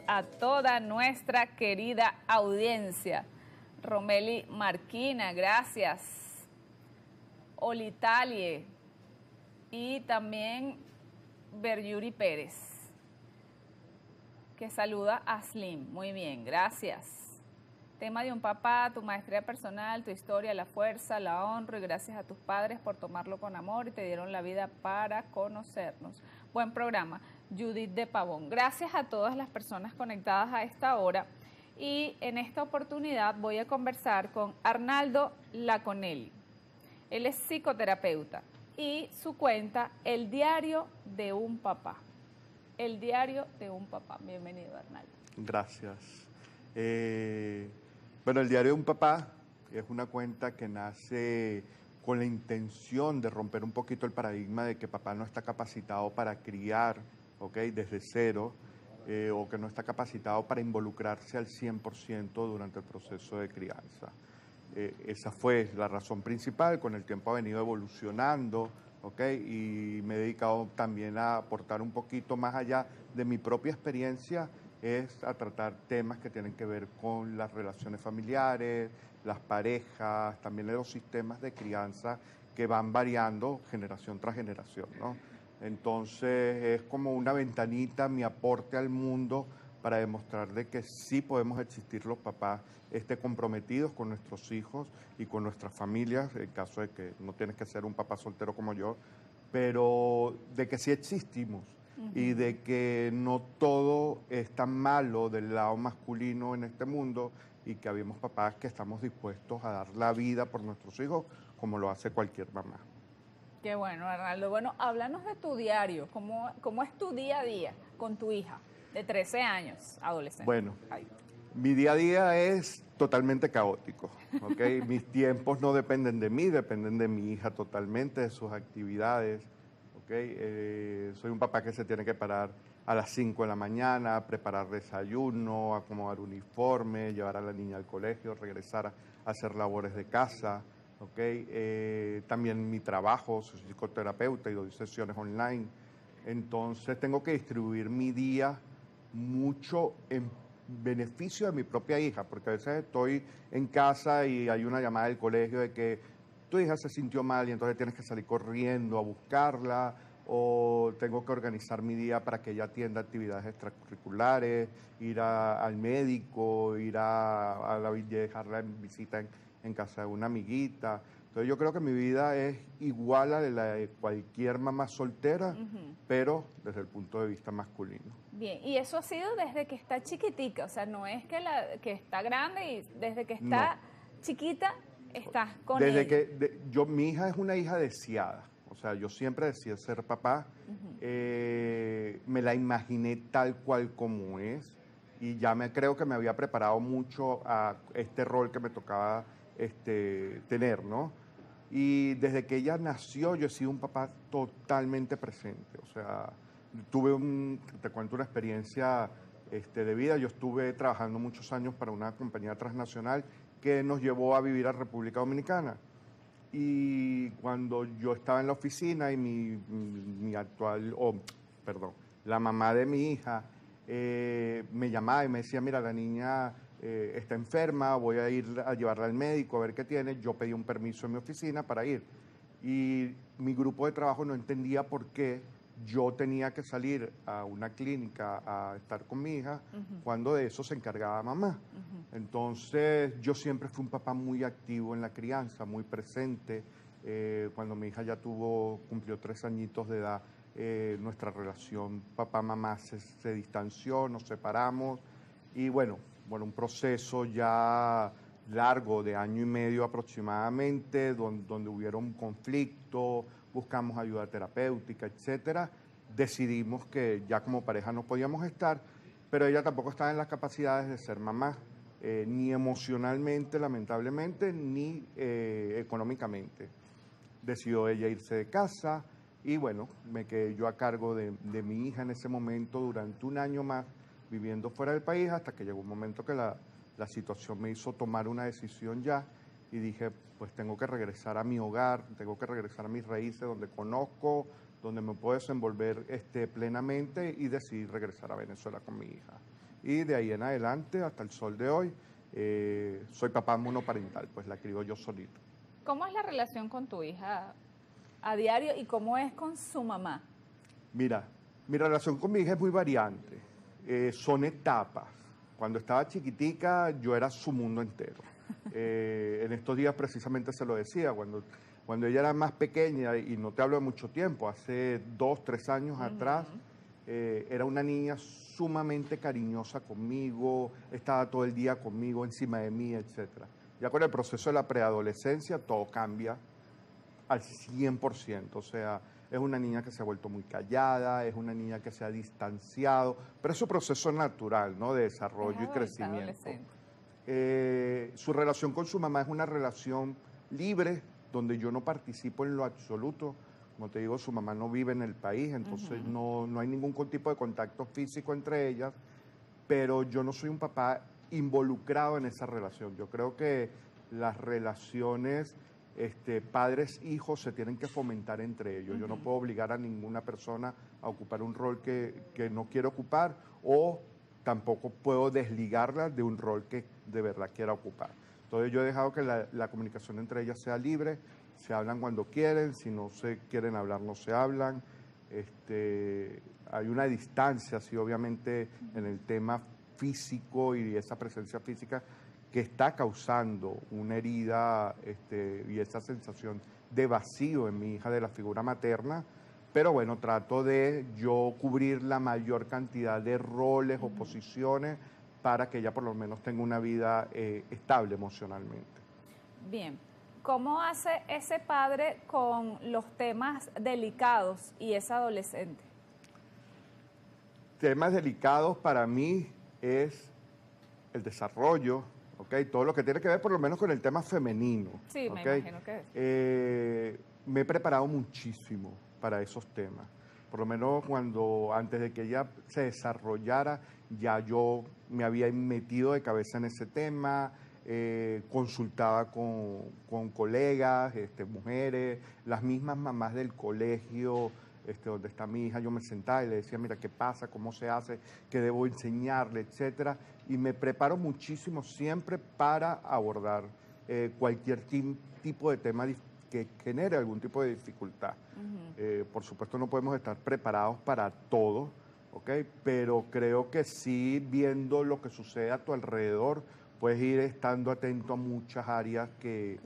a toda nuestra querida audiencia. Romeli Marquina, gracias. Olitalie y también Berjuri Pérez, que saluda a Slim. Muy bien, gracias. Tema de un papá, tu maestría personal, tu historia, la fuerza, la honro y gracias a tus padres por tomarlo con amor y te dieron la vida para conocernos. Buen programa. Judith de Pavón. Gracias a todas las personas conectadas a esta hora y en esta oportunidad voy a conversar con Arnaldo Laconelli. Él es psicoterapeuta y su cuenta, El Diario de un Papá. El Diario de un Papá. Bienvenido, Arnaldo. Gracias. Bueno, El Diario de un Papá es una cuenta que nace con la intención de romper un poquito el paradigma de que papá no está capacitado para criar, ¿ok?, desde cero, o que no está capacitado para involucrarse al 100% durante el proceso de crianza. Esa fue la razón principal. Con el tiempo ha venido evolucionando, ¿ok? Y me he dedicado también a aportar un poquito más allá de mi propia experiencia, es a tratar temas que tienen que ver con las relaciones familiares, las parejas, también los sistemas de crianza que van variando generación tras generación, ¿no? Entonces es como una ventanita, mi aporte al mundo para demostrar de que sí podemos existir los papás comprometidos con nuestros hijos y con nuestras familias, en caso de que no tienes que ser un papá soltero como yo, pero de que sí existimos y de que no todo es tan malo del lado masculino en este mundo y que habemos papás que estamos dispuestos a dar la vida por nuestros hijos como lo hace cualquier mamá. Qué bueno, Arnaldo. Bueno, háblanos de tu diario. ¿Cómo es tu día a día con tu hija de 13 años, adolescente? Bueno, mi día a día es totalmente caótico, ¿ok? Mis tiempos no dependen de mí, dependen de mi hija totalmente, de sus actividades, ¿ok? Soy un papá que se tiene que parar a las 5 de la mañana, preparar desayuno, acomodar uniforme, llevar a la niña al colegio, regresar a hacer labores de casa, ¿ok? También mi trabajo, soy psicoterapeuta y doy sesiones online, entonces tengo que distribuir mi día mucho en beneficio de mi propia hija, porque a veces estoy en casa y hay una llamada del colegio de que tu hija se sintió mal y entonces tienes que salir corriendo a buscarla, o tengo que organizar mi día para que ella atienda actividades extracurriculares, ir al médico, ir a dejarla en visita en casa de una amiguita. Entonces yo creo que mi vida es igual a la de cualquier mamá soltera, pero desde el punto de vista masculino. Bien, y eso ha sido desde que está chiquitica, o sea, no es que está grande y desde que está chiquita estás con desde ella. Mi hija es una hija deseada, o sea, yo siempre deseé ser papá, me la imaginé tal cual como es y ya creo que me había preparado mucho a este rol que me tocaba tener, ¿no? Y desde que ella nació yo he sido un papá totalmente presente, o sea, te cuento una experiencia de vida. Yo estuve trabajando muchos años para una compañía transnacional que nos llevó a vivir a República Dominicana. Y cuando yo estaba en la oficina y la mamá de mi hija me llamaba y me decía, mira, la niña está enferma, voy a ir a llevarla al médico a ver qué tiene. Yo pedí un permiso en mi oficina para ir. Y mi grupo de trabajo no entendía por qué yo tenía que salir a una clínica a estar con mi hija cuando de eso se encargaba mamá. Entonces yo siempre fui un papá muy activo en la crianza, muy presente. Cuando mi hija ya cumplió 3 añitos de edad, nuestra relación papá-mamá se distanció, nos separamos y bueno, un proceso ya largo de 1 año y medio aproximadamente, donde hubieron conflictos, buscamos ayuda terapéutica, etcétera. Decidimos que ya como pareja no podíamos estar, pero ella tampoco estaba en las capacidades de ser mamá, ni emocionalmente, lamentablemente, ni económicamente. Decidió ella irse de casa y bueno, me quedé yo a cargo de mi hija en ese momento durante 1 año más, viviendo fuera del país, hasta que llegó un momento que la situación me hizo tomar una decisión ya y dije, pues tengo que regresar a mi hogar, tengo que regresar a mis raíces, donde conozco, donde me puedo desenvolver plenamente, y decidí regresar a Venezuela con mi hija. y de ahí en adelante, hasta el sol de hoy, soy papá monoparental, pues la crío yo solito. ¿Cómo es la relación con tu hija a diario y cómo es con su mamá? Mira, mi relación con mi hija es muy variante. Son etapas. Cuando estaba chiquitica, yo era su mundo entero. En estos días precisamente se lo decía, cuando ella era más pequeña, y no te hablo de mucho tiempo, hace 2, 3 años atrás, era una niña sumamente cariñosa conmigo, estaba todo el día conmigo, encima de mí, etcétera. Ya con el proceso de la preadolescencia, todo cambia al 100%, o sea, es una niña que se ha vuelto muy callada, es una niña que se ha distanciado, pero es su proceso natural, ¿no?, de desarrollo y crecimiento. Su relación con su mamá es una relación libre, donde yo no participo en lo absoluto. Como te digo, su mamá no vive en el país, entonces no hay ningún tipo de contacto físico entre ellas, pero yo no soy un papá involucrado en esa relación. Yo creo que las relaciones padres-hijos se tienen que fomentar entre ellos. Yo no puedo obligar a ninguna persona a ocupar un rol que no quiere ocupar, o tampoco puedo desligarla de un rol que de verdad quiera ocupar. Entonces yo he dejado que la comunicación entre ellas sea libre, se hablan cuando quieren, si no se quieren hablar no se hablan. Hay una distancia, sí, obviamente, en el tema físico y esa presencia física que está causando una herida y esa sensación de vacío en mi hija de la figura materna, pero bueno, trato de yo cubrir la mayor cantidad de roles o posiciones para que ella por lo menos tenga una vida estable emocionalmente. Bien, ¿cómo hace ese padre con los temas delicados y esa adolescente? Temas delicados para mí es el desarrollo, ¿okay? Todo lo que tiene que ver por lo menos con el tema femenino. Sí, ¿okay? me imagino que es. Me he preparado muchísimo para esos temas. Por lo menos antes de que ella se desarrollara, ya yo me había metido de cabeza en ese tema, consultaba con colegas, mujeres, las mismas mamás del colegio, donde está mi hija, yo me sentaba y le decía, mira, ¿qué pasa? ¿Cómo se hace? ¿Qué debo enseñarle? Etcétera. Y me preparo muchísimo siempre para abordar cualquier tipo de tema que genere algún tipo de dificultad. Por supuesto no podemos estar preparados para todo, ¿ok? Pero creo que sí, viendo lo que sucede a tu alrededor, puedes ir estando atento a muchas áreas que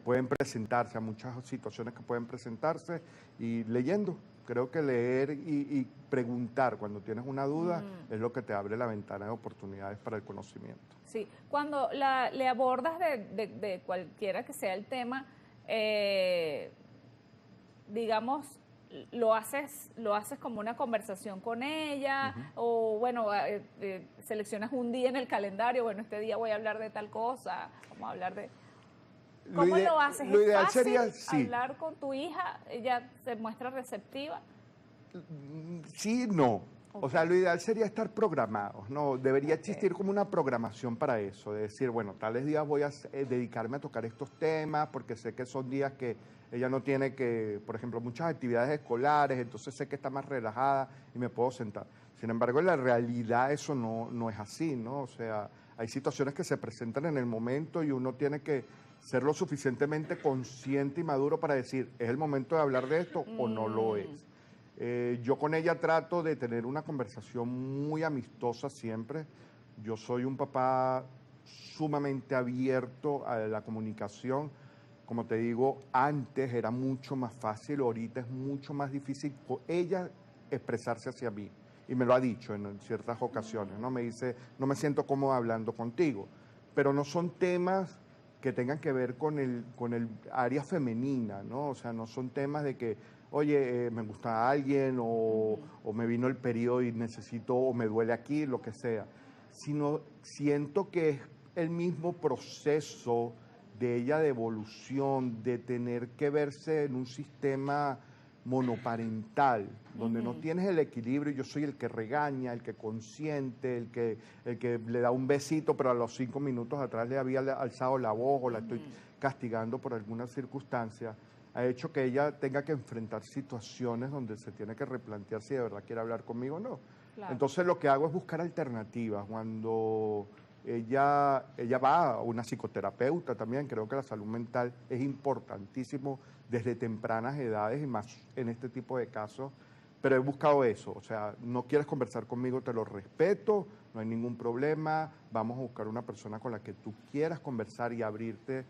pueden presentarse, a muchas situaciones que pueden presentarse, y leyendo. Creo que leer y preguntar cuando tienes una duda es lo que te abre la ventana de oportunidades para el conocimiento. Sí, cuando le abordas de cualquiera que sea el tema, digamos, lo haces como una conversación con ella, o bueno, seleccionas un día en el calendario, bueno, este día voy a hablar de tal cosa, vamos a hablar de... ¿Cómo lo haces? Lo ideal ¿Es fácil sería, sí, hablar con tu hija? ¿Ella se muestra receptiva? Sí, no. O sea, lo ideal sería estar programados, ¿no? Debería existir como una programación para eso, de decir, bueno, tales días voy a dedicarme a tocar estos temas, porque sé que son días que ella no tiene por ejemplo, muchas actividades escolares, entonces sé que está más relajada y me puedo sentar. Sin embargo, en la realidad eso no es así, ¿no? O sea, hay situaciones que se presentan en el momento y uno tiene que ser lo suficientemente consciente y maduro para decir, ¿es el momento de hablar de esto o no lo es? Yo con ella trato de tener una conversación muy amistosa siempre. Yo soy un papá sumamente abierto a la comunicación. Como te digo, antes era mucho más fácil, ahorita es mucho más difícil ella expresarse hacia mí. Y me lo ha dicho en ciertas ocasiones, ¿no? Me dice, no me siento cómodo hablando contigo. Pero no son temas que tengan que ver con el área femenina, ¿no? O sea, no son temas de que, oye, me gusta alguien o me vino el periodo y necesito, o me duele aquí, lo que sea. Sino siento que es el mismo proceso de ella de evolución, de tener que verse en un sistema monoparental, donde no tienes el equilibrio. Yo soy el que regaña, el que consiente, el que le da un besito, pero a los 5 minutos atrás le había alzado la voz o la estoy castigando por alguna circunstancia. Ha hecho que ella tenga que enfrentar situaciones donde se tiene que replantear si de verdad quiere hablar conmigo o no. Claro. Entonces lo que hago es buscar alternativas. Cuando ella va a una psicoterapeuta también, creo que la salud mental es importantísimo desde tempranas edades y más en este tipo de casos, pero he buscado eso, o sea, no quieres conversar conmigo, te lo respeto, no hay ningún problema, vamos a buscar una persona con la que tú quieras conversar y abrirte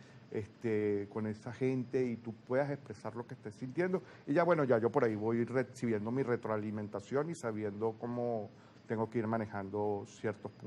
con esa gente y tú puedas expresar lo que estés sintiendo. Y ya bueno, ya yo por ahí voy recibiendo mi retroalimentación y sabiendo cómo tengo que ir manejando ciertos puntos.